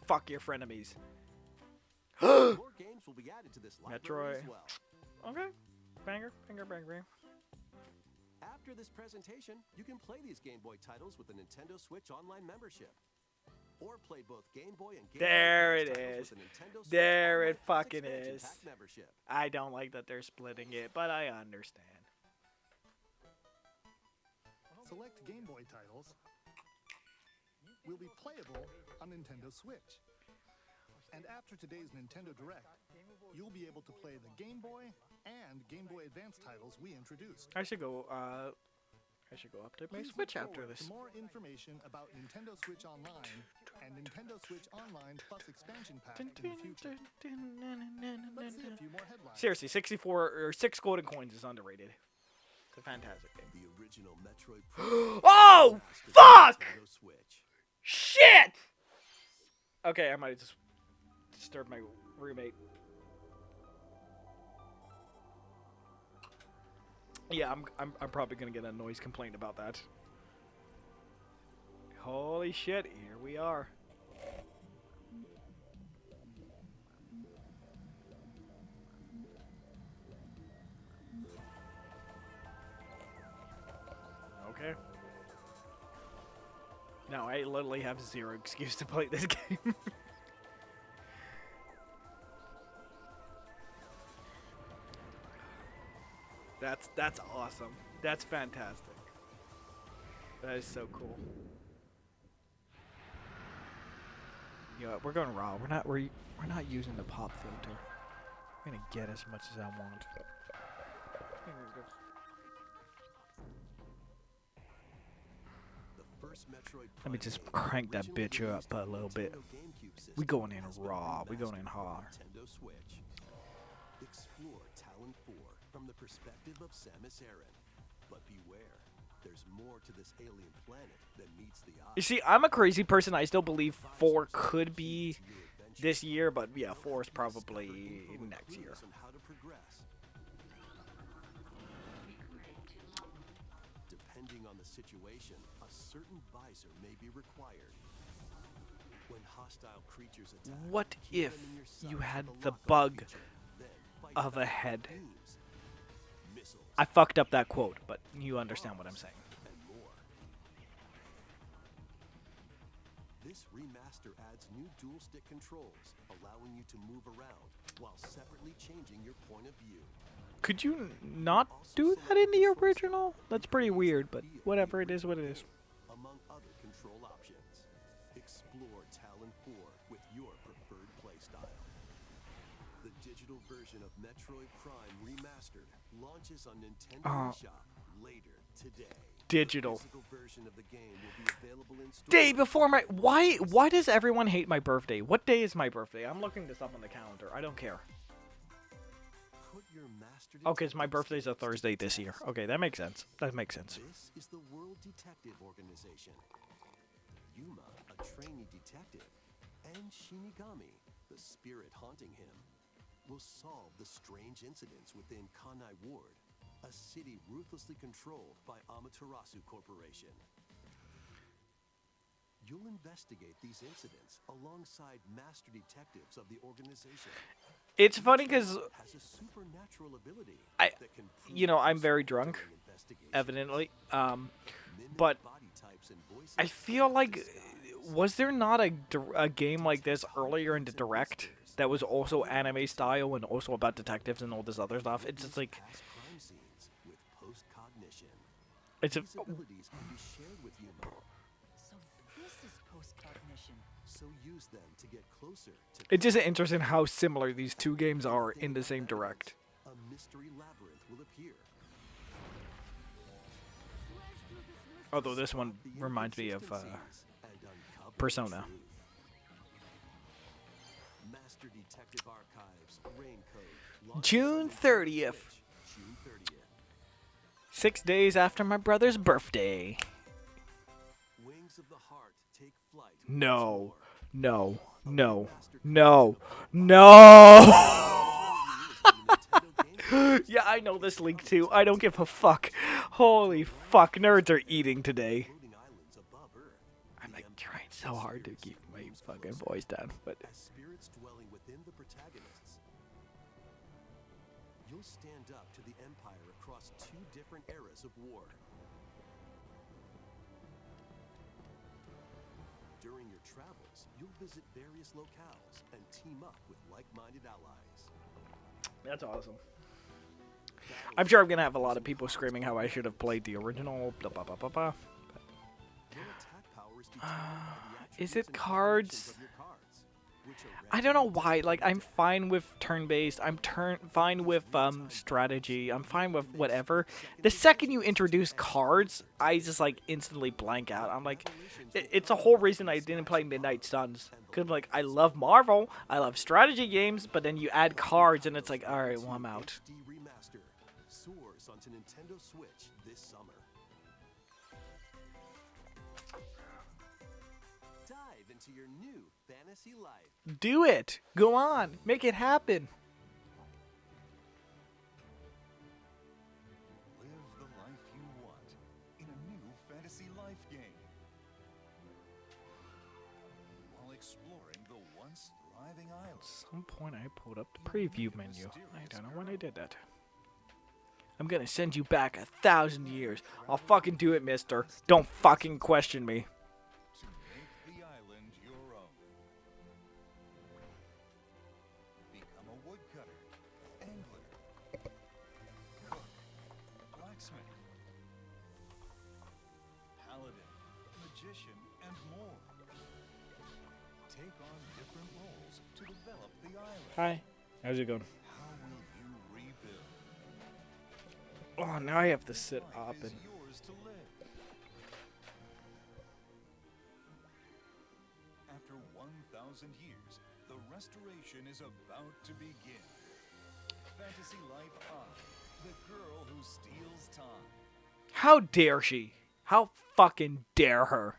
Speaker 2: Fuck your frenemies.
Speaker 4: More games will be added to this library
Speaker 2: Metroid.
Speaker 4: as well.
Speaker 2: Okay. Banger, banger, banger, banger.
Speaker 4: After this presentation, you can play these Game Boy titles with the Nintendo Switch Online membership. Or play both Game Boy and Game
Speaker 2: There
Speaker 4: Boy
Speaker 2: it
Speaker 4: Advance titles
Speaker 2: is.
Speaker 4: with the Nintendo Switch
Speaker 2: There
Speaker 4: Online
Speaker 2: it
Speaker 4: Plus
Speaker 2: fucking
Speaker 4: expansion
Speaker 2: is.
Speaker 4: pack membership.
Speaker 2: I don't like that they're splitting it, but I understand.
Speaker 3: Select Game Boy titles will be playable on Nintendo Switch. And after today's Nintendo Direct, you'll be able to play the Game Boy and Game Boy Advance titles we introduced.
Speaker 2: I should go up to my
Speaker 3: Please look
Speaker 2: Switch after
Speaker 3: forward
Speaker 2: this.
Speaker 3: to more information about Nintendo Switch Online and Nintendo Switch Online Plus expansion pack in the future. Let's see a few more headlines.
Speaker 2: Seriously, 64 or 6 golden coins is underrated. It's a fantastic game.
Speaker 4: The original Metroid Prime
Speaker 2: Oh,
Speaker 4: Master
Speaker 2: fuck!
Speaker 4: Nintendo Switch.
Speaker 2: Shit! Okay, I might have just disturbed my roommate. Yeah, I'm probably gonna get a noise complaint about that. Holy shit, here we are. Okay. Now I literally have zero excuse to play this game. That's awesome. That's fantastic. That is so cool. You know what, we're going raw. We're not using the pop filter. I'm gonna get as much as I want.
Speaker 4: The first Metroid
Speaker 2: Let me
Speaker 4: Prime
Speaker 2: just
Speaker 4: game
Speaker 2: crank that
Speaker 4: originally
Speaker 2: bitch
Speaker 4: released
Speaker 2: up a
Speaker 4: on
Speaker 2: little bit.
Speaker 4: Nintendo GameCube system
Speaker 2: We going in
Speaker 4: has been
Speaker 2: raw. We going in
Speaker 4: remastered for
Speaker 2: hard.
Speaker 4: Nintendo Switch. Explore Talon 4 from the perspective of Samus Aran. But beware, there's more to this alien planet than meets the eye.
Speaker 2: You see, I'm a crazy person. I still believe 4 could be this year, but yeah, 4 is probably next year.
Speaker 4: On how to progress. Depending on the situation, a certain visor may be required. When hostile creatures attack,
Speaker 2: What
Speaker 4: keep
Speaker 2: if
Speaker 4: them in your
Speaker 2: you
Speaker 4: sights
Speaker 2: had
Speaker 4: with
Speaker 2: the
Speaker 4: lockup
Speaker 2: bug
Speaker 4: feature, then fight
Speaker 2: of a
Speaker 4: back
Speaker 2: head?
Speaker 4: with beams, missiles,
Speaker 2: I fucked up that quote, but you understand what I'm saying.
Speaker 4: and more. This remaster adds new dual stick controls, allowing you to move around while separately changing your point of view.
Speaker 2: Could you not do that in the original? That's pretty weird, but whatever, it is what it is.
Speaker 4: Among other control options, explore Talon 4 with your preferred playstyle. The digital version of Metroid Prime Remastered launches on Nintendo eShop later today.
Speaker 2: Digital.
Speaker 4: The physical version of the game will be available in store.
Speaker 2: Day before my... Why does everyone hate my birthday? What day is my birthday? I'm looking this up on the calendar. I don't care.
Speaker 4: Put your master
Speaker 2: Okay, so my
Speaker 4: detective
Speaker 2: birthday's a
Speaker 4: skills to
Speaker 2: Thursday
Speaker 4: the
Speaker 2: this year.
Speaker 4: test.
Speaker 2: Okay, that makes sense. That makes sense.
Speaker 4: This is the World Detective Organization. Yuma, a trainee detective, and Shinigami, the spirit haunting him, will solve the strange incidents within Kanai Ward, a city ruthlessly controlled by Amaterasu Corporation. You'll investigate these incidents alongside master detectives of the organization.
Speaker 2: It's funny because,
Speaker 4: Has a supernatural ability
Speaker 2: I-
Speaker 4: that can
Speaker 2: you know, I'm
Speaker 4: prove
Speaker 2: very
Speaker 4: useful
Speaker 2: drunk,
Speaker 4: during investigations.
Speaker 2: evidently.
Speaker 4: Mimic
Speaker 2: But
Speaker 4: body types and voices
Speaker 2: I feel
Speaker 4: in
Speaker 2: like...
Speaker 4: disguise.
Speaker 2: Was there not a game like this earlier in the Direct that was also anime style and also about detectives and all this other stuff? It's just like...
Speaker 4: Past crime scenes with post-cognition.
Speaker 2: It's a...
Speaker 4: These abilities can be shared with Yuma,
Speaker 7: So this is post-cognition.
Speaker 4: so use them to get closer to
Speaker 2: It's just interesting how similar these two games are in the same Direct.
Speaker 4: a mystery labyrinth will appear.
Speaker 2: Although this one
Speaker 4: Spot the
Speaker 2: reminds me of
Speaker 4: inconsistencies and uncover the
Speaker 2: Persona.
Speaker 4: truth. Master Detective Archives Raincoat launches
Speaker 2: June
Speaker 4: on Nintendo
Speaker 2: 30th.
Speaker 4: Switch, June 30th.
Speaker 2: 6 days after my brother's birthday.
Speaker 4: Wings of the Heart take flight. once
Speaker 2: No.
Speaker 4: more.
Speaker 2: No. No. No. Yeah, I know this leak too. I don't give a fuck. Holy fuck, nerds are eating today. I'm like trying so hard to keep my fucking voice down, but
Speaker 4: As spirits dwelling within the protagonists, you'll stand up to the Empire across two different eras of war. During your travels, you'll visit various locales and team up with like-minded allies.
Speaker 2: that's awesome. I'm sure I'm gonna have a lot of people screaming how I should have played the original. Blah, blah, blah, blah, blah.
Speaker 4: Your attack power is determined by the
Speaker 2: Is
Speaker 4: attributes
Speaker 2: it
Speaker 4: and
Speaker 2: cards?
Speaker 4: combinations of your cards, which are
Speaker 2: I don't know
Speaker 4: randomly
Speaker 2: why. Like, I'm
Speaker 4: generated.
Speaker 2: fine with turn-based. I'm fine with strategy. I'm fine with whatever. The second you introduce cards, I just like instantly blank out. I'm like, it's a whole reason I didn't play Midnight Suns. Cause like I love Marvel, I love strategy games, but then you add cards and it's like, all right, well I'm out.
Speaker 4: HD Remaster soars onto Nintendo Switch this summer. Dive into your new fantasy life.
Speaker 2: Do it. Go on. Make it happen.
Speaker 3: Live the life you want in a new fantasy life game. While exploring the once thriving island.
Speaker 2: At some point I pulled up the preview menu. I don't know when I did that. I'm gonna send you back 1,000 years. I'll fucking do it, mister. Don't fucking question me.
Speaker 3: To make the island your own. Become a woodcutter, angler, cook, blacksmith, paladin, magician, and more. Take on different roles to develop the island.
Speaker 2: Hi. How's it going?
Speaker 3: How will you rebuild?
Speaker 2: Oh, now I have to sit
Speaker 3: Life
Speaker 2: up
Speaker 3: is
Speaker 2: and...
Speaker 3: yours to live.
Speaker 9: years, the restoration is about to begin. Fantasy Life I, the girl who steals time.
Speaker 2: How dare she? How fucking dare her?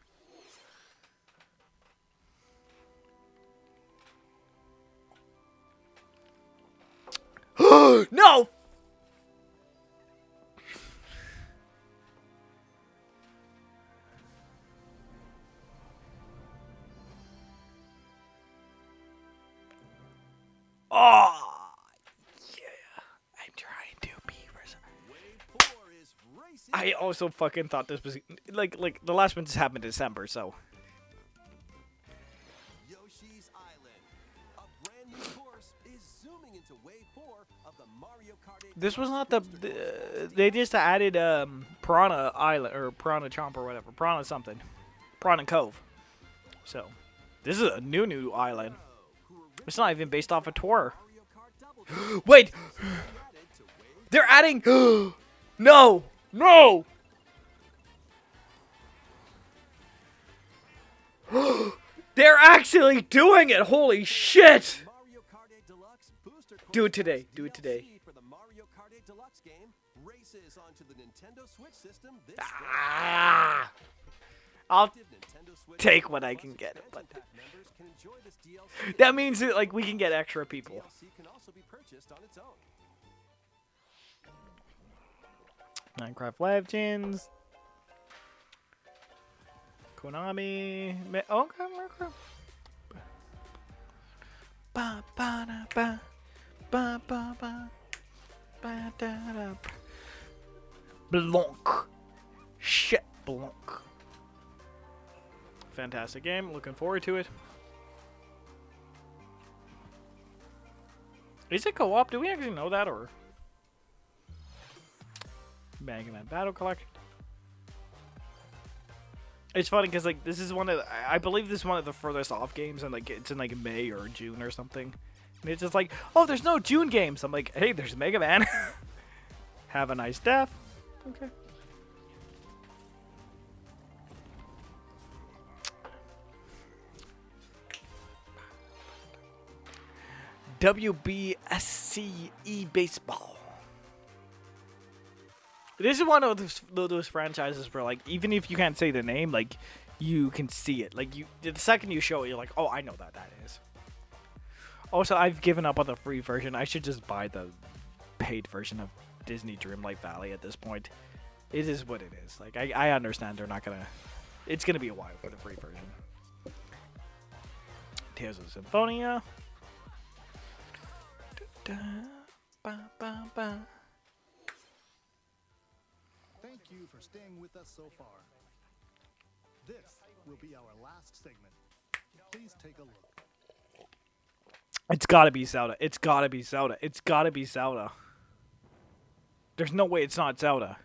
Speaker 2: No! Oh, yeah. I'm trying to be.
Speaker 4: Wave 4 is racing.
Speaker 2: I also fucking thought this was like the last one just happened in December, so.
Speaker 4: Yoshi's Island. A brand new course is zooming into Wave 4 of the Mario Kart 8
Speaker 2: This was not
Speaker 4: Deluxe
Speaker 2: the,
Speaker 4: Booster Course.
Speaker 2: they just added Piranha Island or Piranha Chomp or whatever, Piranha something, Piranha Cove. So, this is a new island. It's not even based off a tour.
Speaker 4: Mario Kart Double
Speaker 2: Wait,
Speaker 4: added to Wave
Speaker 2: they're adding. No, no. They're actually doing it. Holy shit.
Speaker 4: Mario Kart 8 Deluxe Booster Course
Speaker 2: Do it today.
Speaker 4: plus
Speaker 2: Do it today.
Speaker 4: DLC for the Mario Kart 8 Deluxe game races onto the Nintendo Switch system this
Speaker 2: Ah. I'll
Speaker 4: Active Nintendo Switch
Speaker 2: take what
Speaker 4: Plus
Speaker 2: I can get,
Speaker 4: expansion
Speaker 2: but
Speaker 4: pack members can enjoy this DLC.
Speaker 2: that means that like we can get extra people.
Speaker 4: DLC can also be purchased on its own.
Speaker 2: Minecraft Legends. Konami. Okay, Minecraft. Ba ba da ba. Ba ba ba. Ba da da. Blanc. Shit, Blanc. Fantastic game. Looking forward to it. Is it co-op? Do we actually know that, or Mega Man Battle Collection? It's funny because like this is one of I believe this is one of the furthest off games, and like it's in like May or June or something. And it's just like, oh, there's no June games. I'm like, hey, there's Mega Man. Have a nice death. Okay. WBSCE Baseball. This is one of those franchises where, like, even if you can't say the name, like, you can see it. Like, the second you show it, you're like, oh, I know that is. Also, I've given up on the free version. I should just buy the paid version of Disney Dreamlight Valley at this point. It is what it is. Like, I understand they're not gonna. It's gonna be a while for the free version. Tales of Symphonia.
Speaker 3: Thank you for staying with us so far. This will be our last segment. Please take a look.
Speaker 2: It's gotta be Zelda. It's gotta be Zelda. It's gotta be Zelda. There's no way it's not Zelda.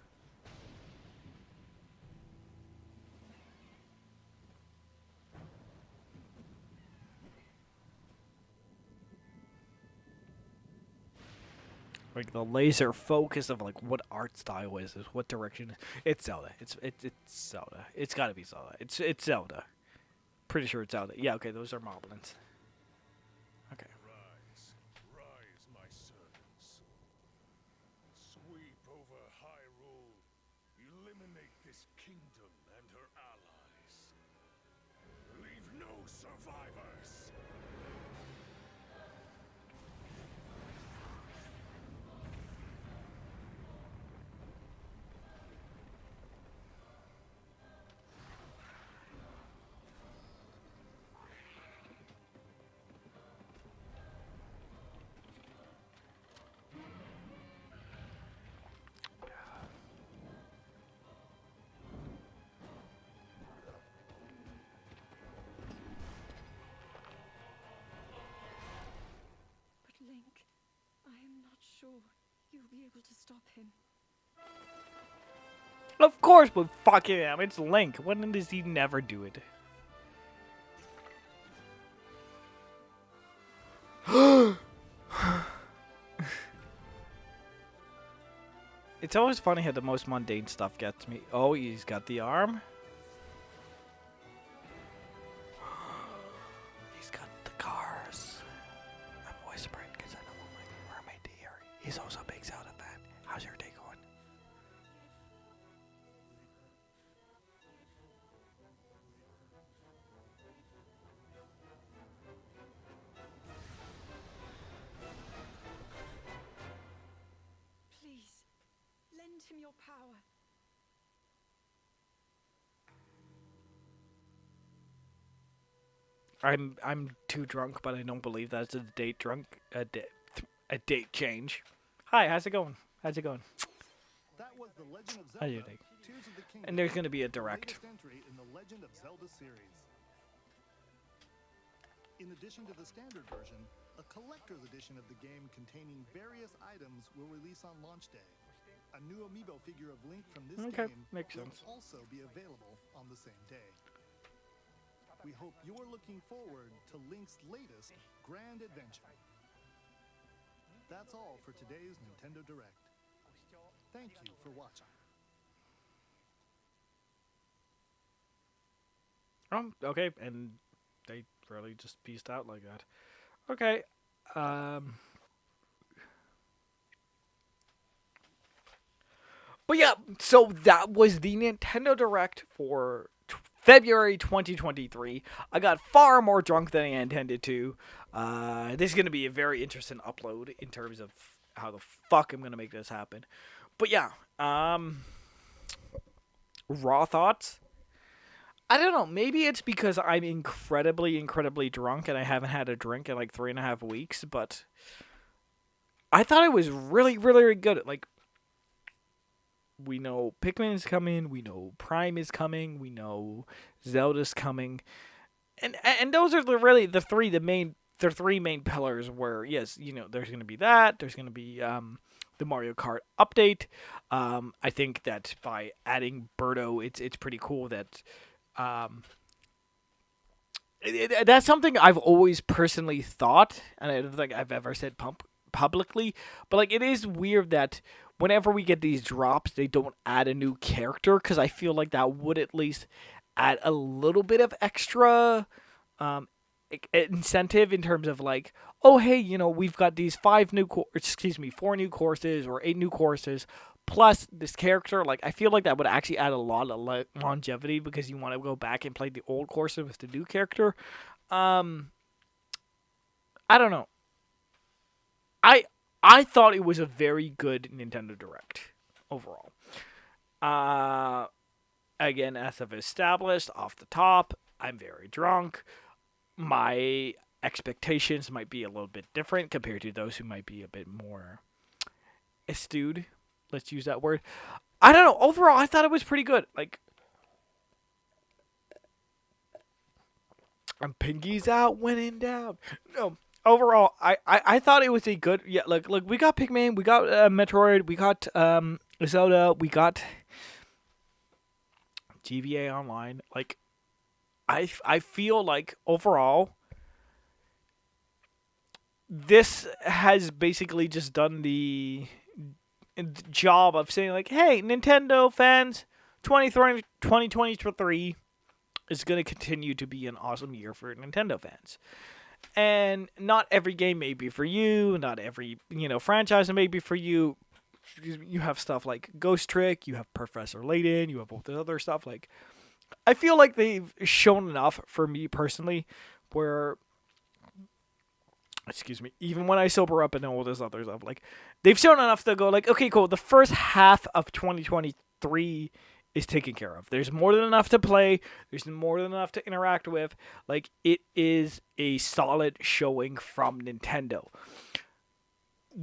Speaker 2: Like the laser focus of like what art style is what direction. It's Zelda. It's Zelda. It's gotta be Zelda. It's Zelda. Pretty sure it's Zelda. Yeah. Okay. Those are moblins. Okay.
Speaker 6: Rise, rise, my servants. Sweep over Hyrule. Eliminate this kingdom and her allies. Leave no survivors.
Speaker 5: But Link, I am not sure you'll be able to stop him.
Speaker 2: Of course, but fucking him. It's Link. When does he never do it? It's always funny how the most mundane stuff gets me. Oh, he's got the arm. He's got the He's also a big Zelda fan. How's your day going?
Speaker 5: Please, lend him your power.
Speaker 2: I'm too drunk, but I don't believe that's a date date change. Hi, how's it going? How's it going?
Speaker 3: That was The Legend of
Speaker 2: How's your
Speaker 3: Zelda,
Speaker 2: day?
Speaker 3: Tears of the Kingdom,
Speaker 2: And there's gonna be a
Speaker 3: the
Speaker 2: direct.
Speaker 3: latest entry in the Legend of Zelda series. In addition to the standard version, a collector's edition of the game containing various items will release on launch day. A new amiibo figure of Link from this
Speaker 2: Okay,
Speaker 3: game
Speaker 2: makes
Speaker 3: will
Speaker 2: sense.
Speaker 3: also be available on the same day. We hope you're looking forward to Link's latest grand adventure. That's all for today's Nintendo Direct. Thank you for watching.
Speaker 2: Okay, and they really just pieced out like that. Okay, but yeah, so that was the Nintendo Direct for February 2023. I got far more drunk than I intended to. This is going to be a very interesting upload in terms of how the fuck I'm going to make this happen. But yeah, raw thoughts. I don't know. Maybe it's because I'm incredibly drunk and I haven't had a drink in like 3.5 weeks. But I thought it was really good. Like, we know Pikmin is coming. We know Prime is coming. We know Zelda's coming, and those are the three main pillars. Where yes, you know, there's going to be that. There's going to be the Mario Kart update. I think that by adding Birdo, it's pretty cool that. That's something I've always personally thought, and I don't think I've ever said publicly, but like it is weird that whenever we get these drops, they don't add a new character, because I feel like that would at least add a little bit of extra incentive in terms of like, oh hey, you know, we've got these 4 new courses or 8 new courses plus this character. Like, I feel like that would actually add a lot of longevity, because you want to go back and play the old courses with the new character. I don't know. I thought it was a very good Nintendo Direct overall. Again, as I've established off the top, I'm very drunk. My expectations might be a little bit different compared to those who might be a bit more astute. Let's use that word. I don't know. Overall, I thought it was pretty good. Like, I'm pinkies out when in doubt. No. Overall, I thought it was a good, yeah. Look, we got Pikmin, we got Metroid, we got Zelda, we got GBA Online. Like, I feel like overall, this has basically just done the job of saying like, hey, Nintendo fans, 2023 is going to continue to be an awesome year for Nintendo fans. And not every game may be for you. Not every, franchise may be for you. You have stuff like Ghost Trick. You have Professor Layton. You have all this other stuff. Like, I feel like they've shown enough for me personally where, even when I sober up and all this other stuff, like, they've shown enough to go like, okay, cool. The first half of 2023 is taken care of. There's more than enough to play. There's more than enough to interact with. Like, it is a solid showing from Nintendo.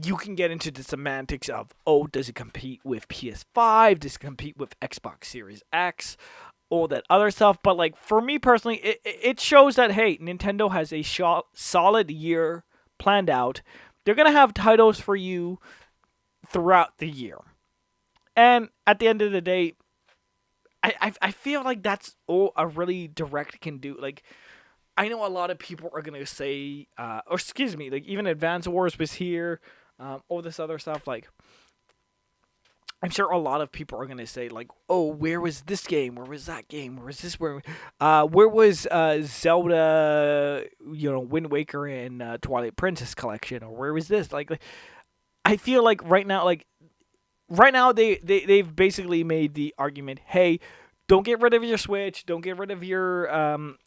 Speaker 2: You can get into the semantics of, does it compete with PS5? Does it compete with Xbox Series X? All that other stuff. But, like, for me personally, it shows that, hey, Nintendo has a solid year planned out. They're going to have titles for you throughout the year. And at the end of the day, I feel like that's all a really Direct can do. Like, I know a lot of people are going to say, like, even Advance Wars was here, all this other stuff. Like, I'm sure a lot of people are going to say, like, oh, where was this game? Where was that game? Where was this? Where was Zelda, Wind Waker and Twilight Princess collection? Or where was this? Like, I feel like right now they've basically made the argument, hey, don't get rid of your Switch, don't get rid of your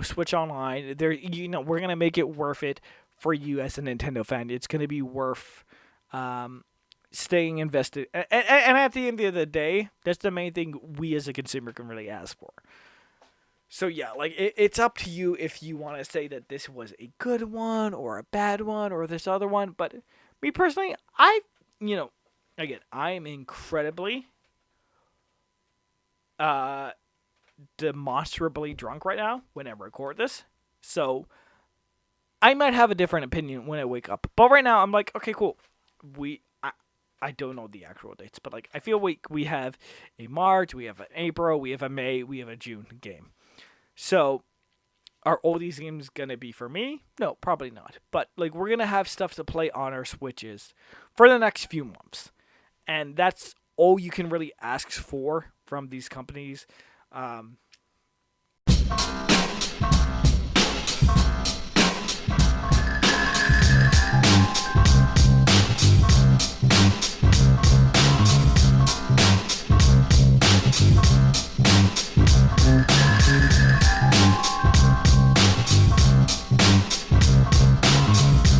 Speaker 2: Switch Online. We're gonna make it worth it for you as a Nintendo fan. It's gonna be worth staying invested, and at the end of the day, that's the main thing we as a consumer can really ask for. So yeah, like it's up to you if you want to say that this was a good one or a bad one or this other one. But me personally, again, I am incredibly demonstrably drunk right now when I record this. So I might have a different opinion when I wake up. But right now, I'm like, okay, cool. I don't know the actual dates, but like I feel we have a March, we have an April, we have a May, we have a June game. So are all these games gonna be for me? No, probably not. But like we're gonna have stuff to play on our Switches for the next few months, and that's all you can really ask for from these companies.